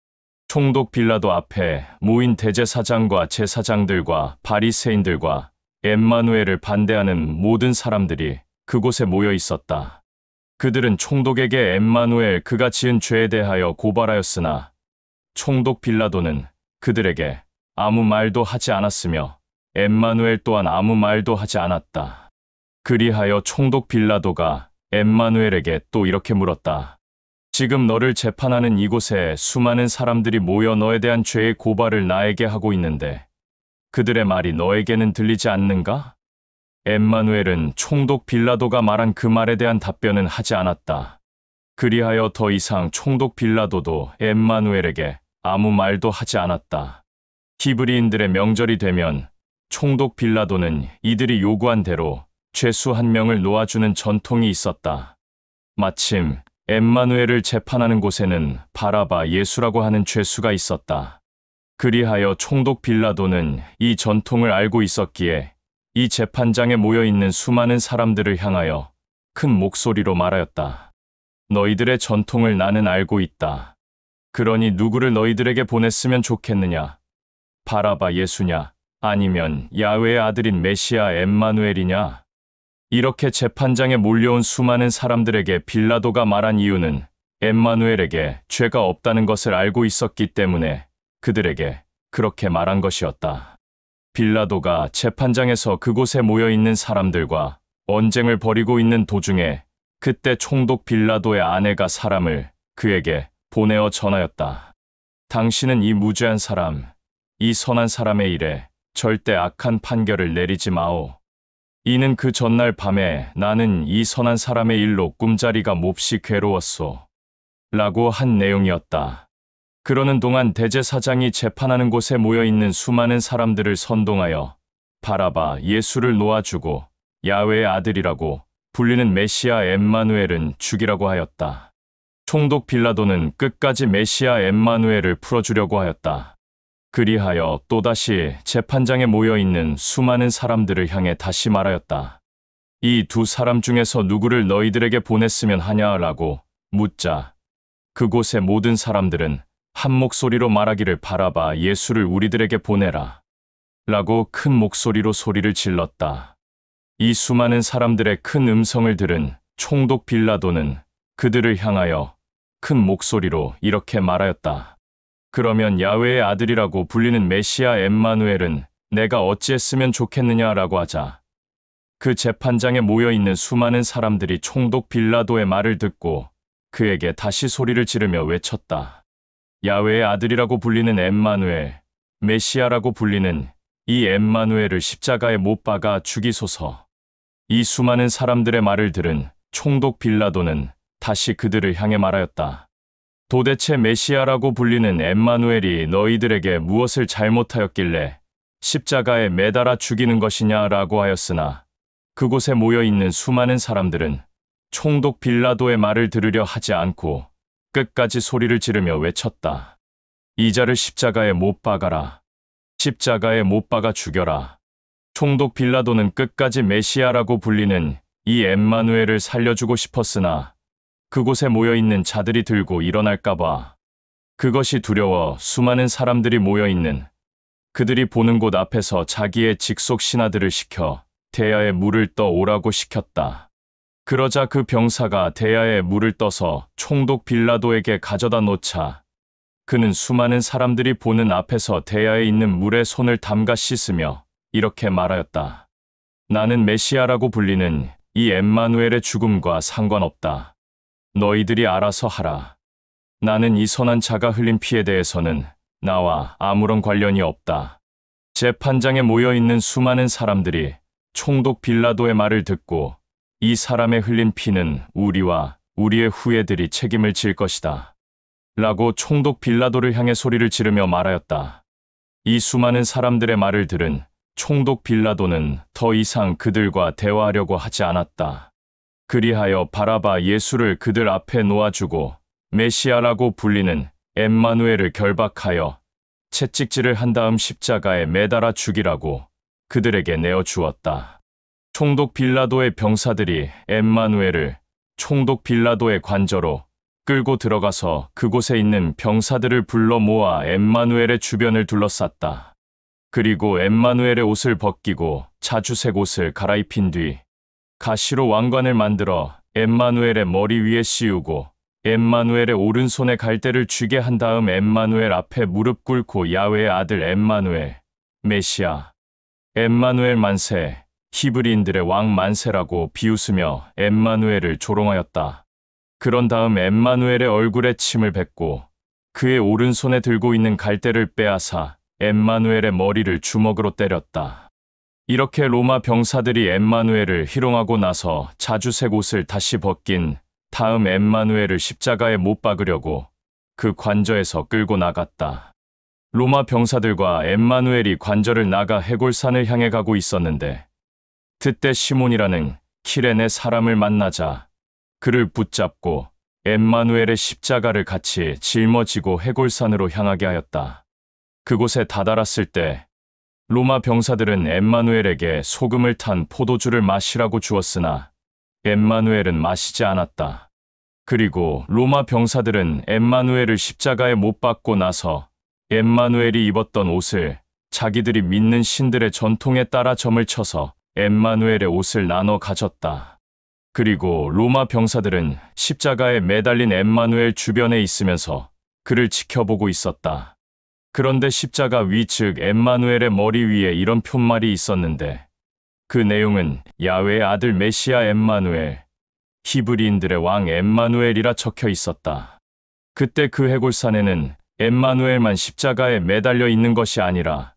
총독 빌라도 앞에 모인 대제사장과 제사장들과 바리새인들과 엠마누엘을 반대하는 모든 사람들이 그곳에 모여 있었다. 그들은 총독에게 엠마누엘 그가 지은 죄에 대하여 고발하였으나 총독 빌라도는 그들에게 아무 말도 하지 않았으며 엠마누엘 또한 아무 말도 하지 않았다. 그리하여 총독 빌라도가 엠마누엘에게 또 이렇게 물었다. 지금 너를 재판하는 이곳에 수많은 사람들이 모여 너에 대한 죄의 고발을 나에게 하고 있는데 그들의 말이 너에게는 들리지 않는가? 엠마누엘은 총독 빌라도가 말한 그 말에 대한 답변은 하지 않았다. 그리하여 더 이상 총독 빌라도도 엠마누엘에게 아무 말도 하지 않았다. 히브리인들의 명절이 되면 총독 빌라도는 이들이 요구한 대로 죄수 한 명을 놓아주는 전통이 있었다. 마침 엠마누엘을 재판하는 곳에는 바라바 예수라고 하는 죄수가 있었다. 그리하여 총독 빌라도는 이 전통을 알고 있었기에 이 재판장에 모여있는 수많은 사람들을 향하여 큰 목소리로 말하였다. 너희들의 전통을 나는 알고 있다. 그러니 누구를 너희들에게 보냈으면 좋겠느냐? 바라바 예수냐? 아니면 야훼의 아들인 메시아 엠마누엘이냐? 이렇게 재판장에 몰려온 수많은 사람들에게 빌라도가 말한 이유는 엠마누엘에게 죄가 없다는 것을 알고 있었기 때문에 그들에게 그렇게 말한 것이었다. 빌라도가 재판장에서 그곳에 모여있는 사람들과 언쟁을 벌이고 있는 도중에 그때 총독 빌라도의 아내가 사람을 그에게 보내어 전하였다. 당신은 이 무죄한 사람, 이 선한 사람의 일에 절대 악한 판결을 내리지 마오. 이는 그 전날 밤에 나는 이 선한 사람의 일로 꿈자리가 몹시 괴로웠소. 라고 한 내용이었다. 그러는 동안 대제사장이 재판하는 곳에 모여있는 수많은 사람들을 선동하여 바라바 예수를 놓아주고 야훼의 아들이라고 불리는 메시아 엠마누엘은 죽이라고 하였다. 총독 빌라도는 끝까지 메시아 엠마누엘을 풀어주려고 하였다. 그리하여 또다시 재판장에 모여있는 수많은 사람들을 향해 다시 말하였다. 이 두 사람 중에서 누구를 너희들에게 보냈으면 하냐라고 묻자 그곳의 모든 사람들은 한 목소리로 말하기를 바라바 예수를 우리들에게 보내라. 라고 큰 목소리로 소리를 질렀다. 이 수많은 사람들의 큰 음성을 들은 총독 빌라도는 그들을 향하여 큰 목소리로 이렇게 말하였다. 그러면 야훼의 아들이라고 불리는 메시아 엠마누엘은 내가 어찌했으면 좋겠느냐라고 하자 그 재판장에 모여있는 수많은 사람들이 총독 빌라도의 말을 듣고 그에게 다시 소리를 지르며 외쳤다. 야훼의 아들이라고 불리는 엠마누엘, 메시아라고 불리는 이 엠마누엘을 십자가에 못 박아 죽이소서. 이 수많은 사람들의 말을 들은 총독 빌라도는 다시 그들을 향해 말하였다. 도대체 메시아라고 불리는 엠마누엘이 너희들에게 무엇을 잘못하였길래 십자가에 매달아 죽이는 것이냐라고 하였으나 그곳에 모여있는 수많은 사람들은 총독 빌라도의 말을 들으려 하지 않고 끝까지 소리를 지르며 외쳤다. 이 자를 십자가에 못 박아라. 십자가에 못 박아 죽여라. 총독 빌라도는 끝까지 메시아라고 불리는 이 엠마누엘을 살려주고 싶었으나 그곳에 모여있는 자들이 들고 일어날까봐 그것이 두려워 수많은 사람들이 모여있는 그들이 보는 곳 앞에서 자기의 직속 신하들을 시켜 대야에 물을 떠 오라고 시켰다. 그러자 그 병사가 대야에 물을 떠서 총독 빌라도에게 가져다 놓자 그는 수많은 사람들이 보는 앞에서 대야에 있는 물에 손을 담가 씻으며 이렇게 말하였다. 나는 메시아라고 불리는 이 엠마누엘의 죽음과 상관없다. 너희들이 알아서 하라. 나는 이 선한 자가 흘린 피에 대해서는 나와 아무런 관련이 없다. 재판장에 모여있는 수많은 사람들이 총독 빌라도의 말을 듣고 이 사람의 흘린 피는 우리와 우리의 후예들이 책임을 질 것이다. 라고 총독 빌라도를 향해 소리를 지르며 말하였다. 이 수많은 사람들의 말을 들은 총독 빌라도는 더 이상 그들과 대화하려고 하지 않았다. 그리하여 바라바 예수를 그들 앞에 놓아주고 메시아라고 불리는 엠마누엘을 결박하여 채찍질을 한 다음 십자가에 매달아 죽이라고 그들에게 내어주었다. 총독 빌라도의 병사들이 엠마누엘을 총독 빌라도의 관저로 끌고 들어가서 그곳에 있는 병사들을 불러 모아 엠마누엘의 주변을 둘러쌌다. 그리고 엠마누엘의 옷을 벗기고 자주색 옷을 갈아입힌 뒤 가시로 왕관을 만들어 엠마누엘의 머리 위에 씌우고 엠마누엘의 오른손에 갈대를 쥐게 한 다음 엠마누엘 앞에 무릎 꿇고 야훼의 아들 엠마누엘, 메시아, 엠마누엘 만세, 히브리인들의 왕 만세라고 비웃으며 엠마누엘을 조롱하였다. 그런 다음 엠마누엘의 얼굴에 침을 뱉고 그의 오른손에 들고 있는 갈대를 빼앗아 엠마누엘의 머리를 주먹으로 때렸다. 이렇게 로마 병사들이 엠마누엘을 희롱하고 나서 자주색 옷을 다시 벗긴 다음 엠마누엘을 십자가에 못 박으려고 그 관저에서 끌고 나갔다. 로마 병사들과 엠마누엘이 관저를 나가 해골산을 향해 가고 있었는데 그때 시몬이라는 키레네 사람을 만나자 그를 붙잡고 엠마누엘의 십자가를 같이 짊어지고 해골산으로 향하게 하였다. 그곳에 다다랐을 때 로마 병사들은 엠마누엘에게 소금을 탄 포도주를 마시라고 주었으나 엠마누엘은 마시지 않았다. 그리고 로마 병사들은 엠마누엘을 십자가에 못 박고 나서 엠마누엘이 입었던 옷을 자기들이 믿는 신들의 전통에 따라 점을 쳐서 엠마누엘의 옷을 나눠 가졌다. 그리고 로마 병사들은 십자가에 매달린 엠마누엘 주변에 있으면서 그를 지켜보고 있었다. 그런데 십자가 위 즉 엠마누엘의 머리 위에 이런 푯말이 있었는데 그 내용은 야훼의 아들 메시아 엠마누엘, 히브리인들의 왕 엠마누엘이라 적혀 있었다. 그때 그 해골산에는 엠마누엘만 십자가에 매달려 있는 것이 아니라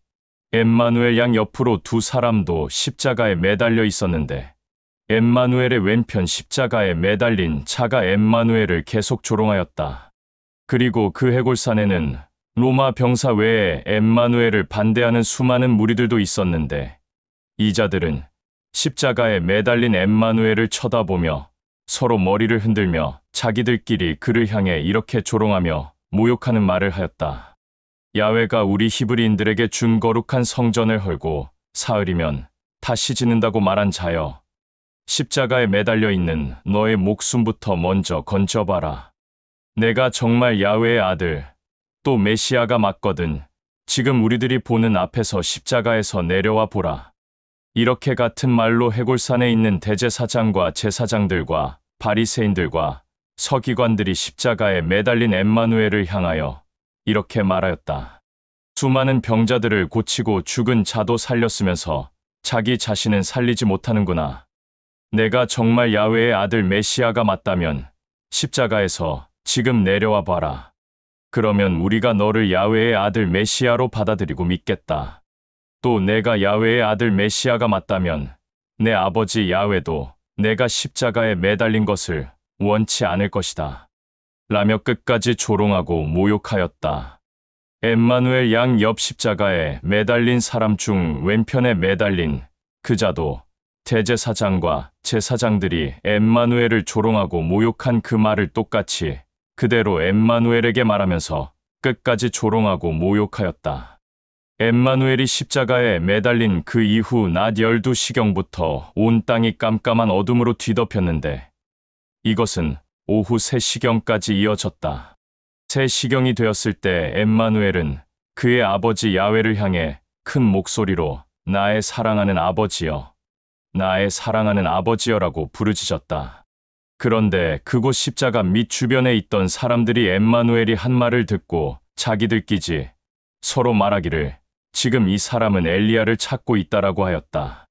엠마누엘 양 옆으로 두 사람도 십자가에 매달려 있었는데 엠마누엘의 왼편 십자가에 매달린 자가 엠마누엘을 계속 조롱하였다. 그리고 그 해골산에는 로마 병사 외에 엠마누엘을 반대하는 수많은 무리들도 있었는데 이 자들은 십자가에 매달린 엠마누엘을 쳐다보며 서로 머리를 흔들며 자기들끼리 그를 향해 이렇게 조롱하며 모욕하는 말을 하였다. 야훼가 우리 히브리인들에게 준 거룩한 성전을 헐고 사흘이면 다시 짓는다고 말한 자여, 십자가에 매달려 있는 너의 목숨부터 먼저 건져봐라. 내가 정말 야훼의 아들, 또 메시아가 맞거든. 지금 우리들이 보는 앞에서 십자가에서 내려와 보라. 이렇게 같은 말로 해골산에 있는 대제사장과 제사장들과 바리새인들과 서기관들이 십자가에 매달린 엠마누엘을 향하여 이렇게 말하였다. 수많은 병자들을 고치고 죽은 자도 살렸으면서 자기 자신은 살리지 못하는구나. 내가 정말 야훼의 아들 메시아가 맞다면 십자가에서 지금 내려와 봐라. 그러면 우리가 너를 야훼의 아들 메시아로 받아들이고 믿겠다. 또 내가 야훼의 아들 메시아가 맞다면 내 아버지 야훼도 내가 십자가에 매달린 것을 원치 않을 것이다. 라며 끝까지 조롱하고 모욕하였다. 엠마누엘 양 옆 십자가에 매달린 사람 중 왼편에 매달린 그 자도 대제사장과 제사장들이 엠마누엘을 조롱하고 모욕한 그 말을 똑같이 그대로 엠마누엘에게 말하면서 끝까지 조롱하고 모욕하였다. 엠마누엘이 십자가에 매달린 그 이후 낮 12시경부터 온 땅이 깜깜한 어둠으로 뒤덮였는데 이것은 오후 3시경까지 이어졌다. 3시경이 되었을 때 엠마누엘은 그의 아버지 야훼를 향해 큰 목소리로 나의 사랑하는 아버지여, 나의 사랑하는 아버지여라고 부르짖었다. 그런데 그곳 십자가 밑 주변에 있던 사람들이 엠마누엘이 한 말을 듣고 자기들끼리 서로 말하기를 지금 이 사람은 엘리야를 찾고 있다라고 하였다.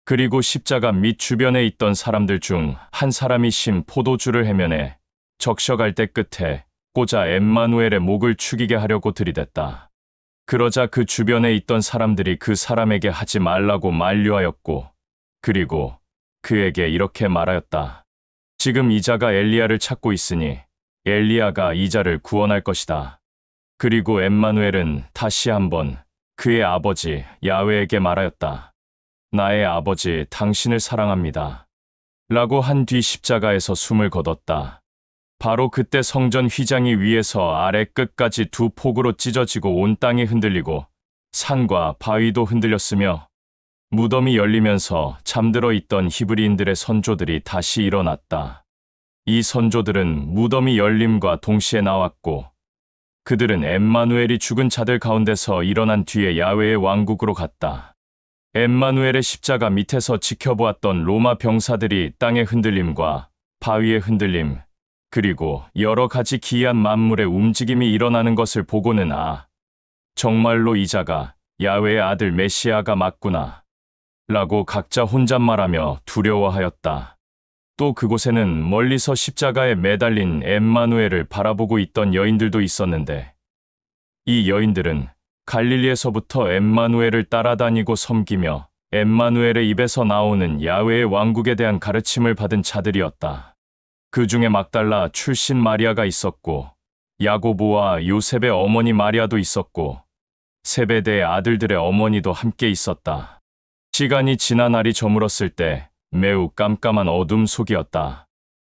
그리고 십자가 밑 주변에 있던 사람들 중 한 사람이 신 포도주를 해면에 적셔갈 때 끝에 꽂아 엠마누엘의 목을 축이게 하려고 들이댔다. 그러자 그 주변에 있던 사람들이 그 사람에게 하지 말라고 만류하였고 그리고 그에게 이렇게 말하였다. 지금 이 자가 엘리야를 찾고 있으니 엘리야가 이 자를 구원할 것이다. 그리고 엠마누엘은 다시 한번 그의 아버지 야훼에게 말하였다. 나의 아버지 당신을 사랑합니다. 라고 한 뒤 십자가에서 숨을 거뒀다. 바로 그때 성전 휘장이 위에서 아래 끝까지 두 폭으로 찢어지고 온 땅이 흔들리고 산과 바위도 흔들렸으며 무덤이 열리면서 잠들어 있던 히브리인들의 선조들이 다시 일어났다. 이 선조들은 무덤이 열림과 동시에 나왔고 그들은 엠마누엘이 죽은 자들 가운데서 일어난 뒤에 야훼의 왕국으로 갔다. 엠마누엘의 십자가 밑에서 지켜보았던 로마 병사들이 땅의 흔들림과 바위의 흔들림, 그리고 여러 가지 기이한 만물의 움직임이 일어나는 것을 보고는 정말로 이 자가 야훼의 아들 메시아가 맞구나. 라고 각자 혼잣말하며 두려워하였다. 또 그곳에는 멀리서 십자가에 매달린 엠마누엘을 바라보고 있던 여인들도 있었는데 이 여인들은 갈릴리에서부터 엠마누엘을 따라다니고 섬기며 엠마누엘의 입에서 나오는 야훼의 왕국에 대한 가르침을 받은 자들이었다. 그 중에 막달라 출신 마리아가 있었고 야고보와 요셉의 어머니 마리아도 있었고 세베대의 아들들의 어머니도 함께 있었다. 시간이 지나 날이 저물었을 때 매우 깜깜한 어둠 속이었다.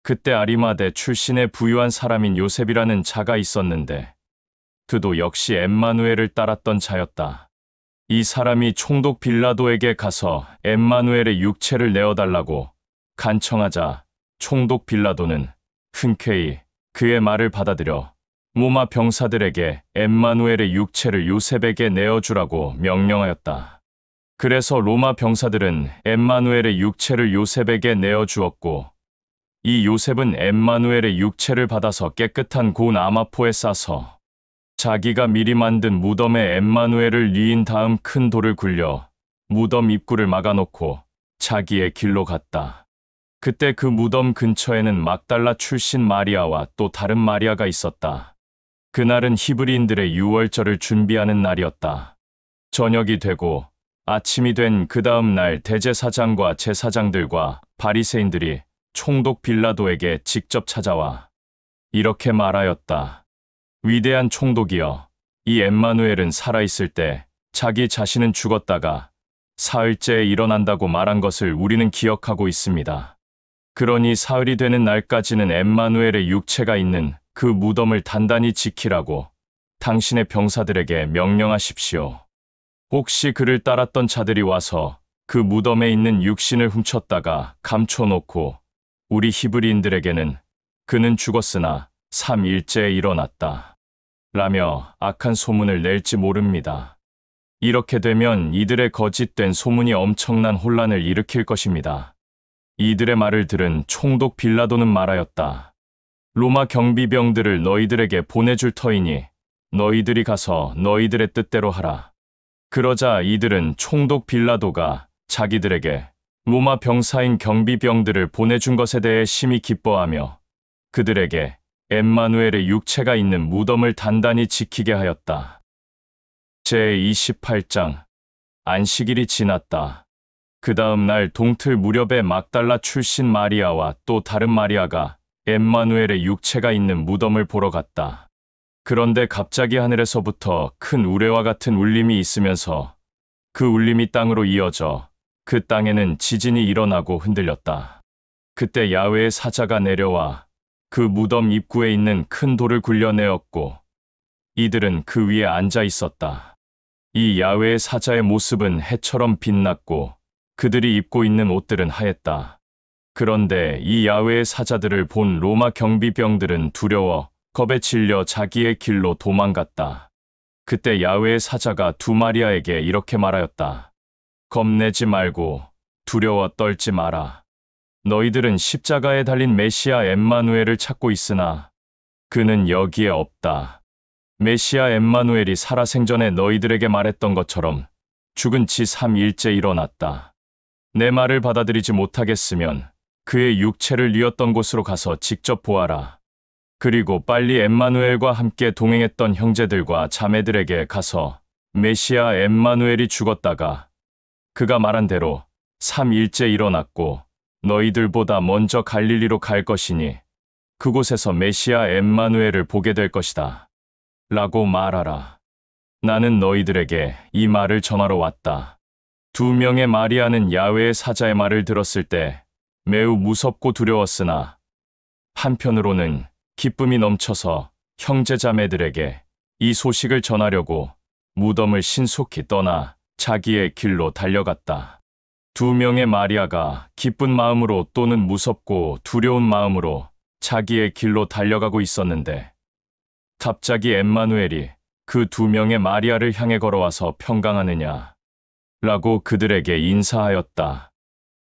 그때 아리마대 출신의 부유한 사람인 요셉이라는 자가 있었는데 그도 역시 엠마누엘을 따랐던 자였다. 이 사람이 총독 빌라도에게 가서 엠마누엘의 육체를 내어달라고 간청하자 총독 빌라도는 흔쾌히 그의 말을 받아들여 로마 병사들에게 엠마누엘의 육체를 요셉에게 내어주라고 명령하였다. 그래서 로마 병사들은 엠마누엘의 육체를 요셉에게 내어주었고 이 요셉은 엠마누엘의 육체를 받아서 깨끗한 고운 아마포에 싸서 자기가 미리 만든 무덤에 엠마누엘을 뉘인 다음 큰 돌을 굴려 무덤 입구를 막아놓고 자기의 길로 갔다. 그때 그 무덤 근처에는 막달라 출신 마리아와 또 다른 마리아가 있었다. 그날은 히브리인들의 유월절을 준비하는 날이었다. 저녁이 되고 아침이 된 그 다음 날 대제사장과 제사장들과 바리새인들이 총독 빌라도에게 직접 찾아와 이렇게 말하였다. 위대한 총독이여, 이 엠마누엘은 살아있을 때 자기 자신은 죽었다가 사흘째에 일어난다고 말한 것을 우리는 기억하고 있습니다. 그러니 사흘이 되는 날까지는 엠마누엘의 육체가 있는 그 무덤을 단단히 지키라고 당신의 병사들에게 명령하십시오. 혹시 그를 따랐던 자들이 와서 그 무덤에 있는 육신을 훔쳤다가 감춰놓고 우리 히브리인들에게는 그는 죽었으나 3일째에 일어났다. 라며 악한 소문을 낼지 모릅니다. 이렇게 되면 이들의 거짓된 소문이 엄청난 혼란을 일으킬 것입니다. 이들의 말을 들은 총독 빌라도는 말하였다. 로마 경비병들을 너희들에게 보내줄 터이니 너희들이 가서 너희들의 뜻대로 하라. 그러자 이들은 총독 빌라도가 자기들에게 로마 병사인 경비병들을 보내준 것에 대해 심히 기뻐하며 그들에게 엠마누엘의 육체가 있는 무덤을 단단히 지키게 하였다. 제28장 안식일이 지났다. 그 다음 날 동틀 무렵에 막달라 출신 마리아와 또 다른 마리아가 엠마누엘의 육체가 있는 무덤을 보러 갔다. 그런데 갑자기 하늘에서부터 큰 우레와 같은 울림이 있으면서 그 울림이 땅으로 이어져 그 땅에는 지진이 일어나고 흔들렸다. 그때 야훼의 사자가 내려와 그 무덤 입구에 있는 큰 돌을 굴려내었고 이들은 그 위에 앉아 있었다. 이 야훼의 사자의 모습은 해처럼 빛났고 그들이 입고 있는 옷들은 하였다. 그런데 이 야훼의 사자들을 본 로마 경비병들은 두려워 겁에 질려 자기의 길로 도망갔다. 그때 야훼의 사자가 두 마리아에게 이렇게 말하였다. 겁내지 말고 두려워 떨지 마라. 너희들은 십자가에 달린 메시아 엠마누엘을 찾고 있으나 그는 여기에 없다. 메시아 엠마누엘이 살아생전에 너희들에게 말했던 것처럼 죽은 지 3일째 일어났다. 내 말을 받아들이지 못하겠으면 그의 육체를 뉘었던 곳으로 가서 직접 보아라. 그리고 빨리 엠마누엘과 함께 동행했던 형제들과 자매들에게 가서 메시아 엠마누엘이 죽었다가 그가 말한 대로 3일째 일어났고 너희들보다 먼저 갈릴리로 갈 것이니 그곳에서 메시아 엠마누엘을 보게 될 것이다. 라고 말하라. 나는 너희들에게 이 말을 전하러 왔다. 두 명의 마리아는 야훼의 사자의 말을 들었을 때 매우 무섭고 두려웠으나 한편으로는 기쁨이 넘쳐서 형제자매들에게 이 소식을 전하려고 무덤을 신속히 떠나 자기의 길로 달려갔다. 두 명의 마리아가 기쁜 마음으로 또는 무섭고 두려운 마음으로 자기의 길로 달려가고 있었는데 갑자기 엠마누엘이 그 두 명의 마리아를 향해 걸어와서 평강하느냐 라고 그들에게 인사하였다.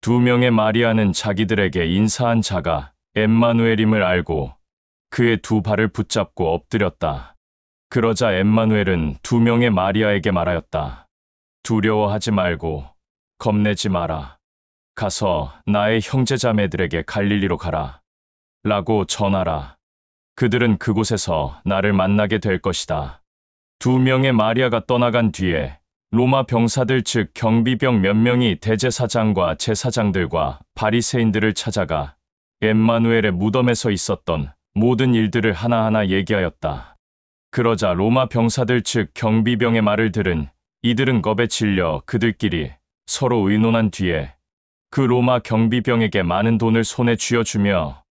두 명의 마리아는 자기들에게 인사한 자가 엠마누엘임을 알고 그의 두 발을 붙잡고 엎드렸다. 그러자 엠마누엘은 두 명의 마리아에게 말하였다. 두려워하지 말고 겁내지 마라. 가서 나의 형제자매들에게 갈릴리로 가라. 라고 전하라. 그들은 그곳에서 나를 만나게 될 것이다. 두 명의 마리아가 떠나간 뒤에 로마 병사들 즉 경비병 몇 명이 대제사장과 제사장들과 바리새인들을 찾아가 엠마누엘의 무덤에서 있었던 모든 일들을 하나하나 얘기하였다. 그러자 로마 병사들 즉 경비병의 말을 들은 이들은 겁에 질려 그들끼리 서로 의논한 뒤에 그 로마 경비병에게 많은 돈을 손에 쥐어주며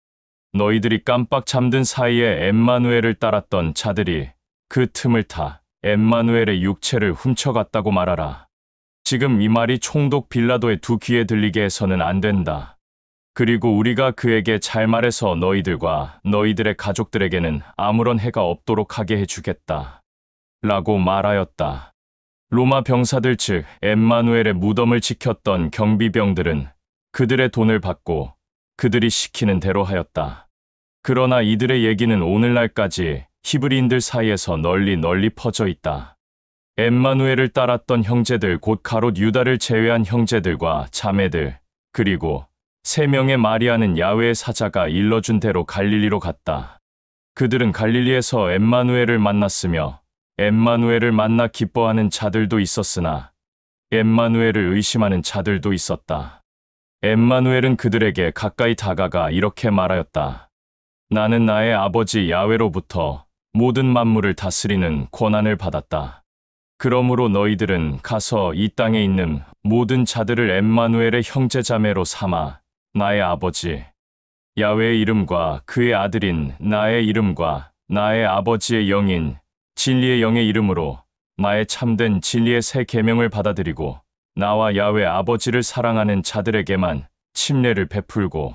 너희들이 깜빡 잠든 사이에 엠마누엘을 따랐던 자들이 그 틈을 타 엠마누엘의 육체를 훔쳐갔다고 말하라. 지금 이 말이 총독 빌라도의 두 귀에 들리게 해서는 안 된다. 그리고 우리가 그에게 잘 말해서 너희들과 너희들의 가족들에게는 아무런 해가 없도록 하게 해주겠다. 라고 말하였다. 로마 병사들 즉 엠마누엘의 무덤을 지켰던 경비병들은 그들의 돈을 받고 그들이 시키는 대로 하였다. 그러나 이들의 얘기는 오늘날까지 히브리인들 사이에서 널리 퍼져 있다. 엠마누엘을 따랐던 형제들 곧 가롯 유다를 제외한 형제들과 자매들 그리고 3명의 마리아는 야훼의 사자가 일러준 대로 갈릴리로 갔다. 그들은 갈릴리에서 엠마누엘을 만났으며 엠마누엘을 만나 기뻐하는 자들도 있었으나 엠마누엘을 의심하는 자들도 있었다. 엠마누엘은 그들에게 가까이 다가가 이렇게 말하였다. 나는 나의 아버지 야훼로부터 모든 만물을 다스리는 권한을 받았다. 그러므로 너희들은 가서 이 땅에 있는 모든 자들을 엠마누엘의 형제자매로 삼아 나의 아버지 야훼의 이름과 그의 아들인 나의 이름과 나의 아버지의 영인 진리의 영의 이름으로 나의 참된 진리의 새 계명을 받아들이고 나와 야훼 아버지를 사랑하는 자들에게만 침례를 베풀고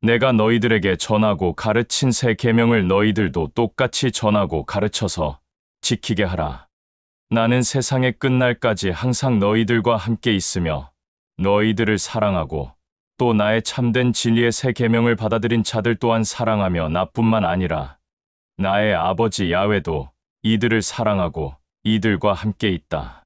내가 너희들에게 전하고 가르친 새 계명을 너희들도 똑같이 전하고 가르쳐서 지키게 하라. 나는 세상의 끝날까지 항상 너희들과 함께 있으며 너희들을 사랑하고 또 나의 참된 진리의 새 계명을 받아들인 자들 또한 사랑하며 나뿐만 아니라 나의 아버지 야훼도 이들을 사랑하고 이들과 함께 있다.